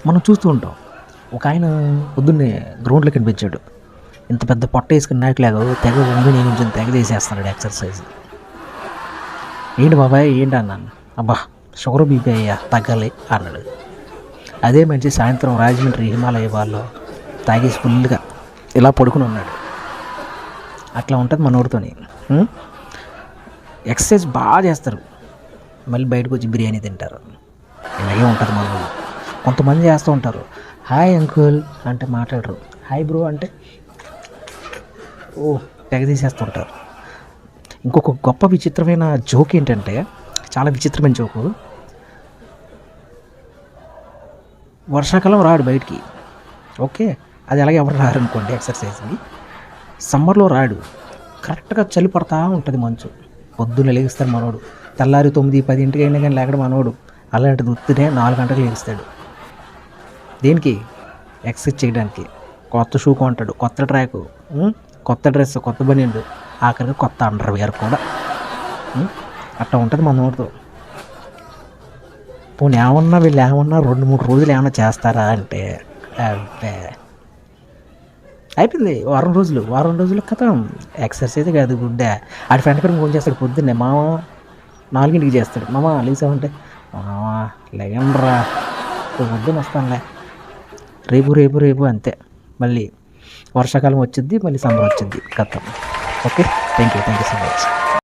మనం చూస్తూ ఉంటాం. ఒక ఆయన పొద్దున్నే గ్రౌండ్‌లో కనిపించాడు. ఇంత పెద్ద పొట్ట వేసుకుని నాయకులాగా తెగ వంగి నించొని తెగ చేసేస్తున్నాడు ఎక్సర్సైజ్. ఏంటి బాబాయ్ ఏంటి అన్నాను. అబ్బా షుగర్ బీపీ అయ్యా తగ్గాలి అన్నాడు. అదే మనిషి సాయంత్రం రాజమండ్రి హిమాలయ బార్లో తాగేసి ఫుల్గా ఇలా పడుకుని ఉన్నాడు. అట్లా ఉంటుంది మనోడితోని. ఎక్సర్సైజ్ బాగా చేస్తారు, మళ్ళీ బయటకు వచ్చి బిర్యానీ తింటారు. ఇలాగే ఉంటుంది మన వాళ్ళు. కొంతమంది చేస్తూ ఉంటారు, హాయ్ అంకుల్ అంటే మాట్లాడరు, హాయ్ బ్రో అంటే తెగ తీసేస్తుంటారు. ఇంకొక గొప్ప విచిత్రమైన జోక్ ఏంటంటే, చాలా విచిత్రమైన జోకు, వర్షాకాలం రాడు బయటికి, ఓకే, అది అలాగే ఎవరు రారనుకోండి ఎక్సర్సైజ్కి. సమ్మర్లో రాడు, కరెక్ట్గా చలి పడతా ఉంటుంది మంచు. పొద్దున్న లేగిస్తాడు మనోడు, తెల్లారి 9-10 అయినా కానీ లేకడం మనోడు. అలాంటిది ఉత్తినే 4 గంటలకు లేగిస్తాడు. దేనికి? ఎక్సర్సైజ్ చేయడానికి. కొత్త షూ కొంటాడు, కొత్త ట్రాకు, కొత్త డ్రెస్, కొత్త బనీళ్ళు, ఆఖరికి కొత్త అండర్వేర్ కూడా. అట్లా ఉంటుంది మనోడితో. పోనీ ఏమన్నా వీళ్ళు ఏమన్నా 2-3 రోజులు ఏమన్నా చేస్తారా అంటే అబ్బే అయిపోయింది. వారం రోజులు కథం. ఎక్సర్సైజ్ కాదు గుడ్డే. ఆడి ఫ్రెండ్ కూడా ఫోన్ చేస్తాడు పొద్దున్నే, మామ 4ంటికి చేస్తాడు, మామ లేసామంటే, మామ లేగండ్రా పొద్దున్న వస్తానులే, రేపు అంతే. మళ్ళీ వర్షాకాలం వచ్చింది, మళ్ళీ సమ్మర్ వచ్చింది, కథం. Okay, thank you so much.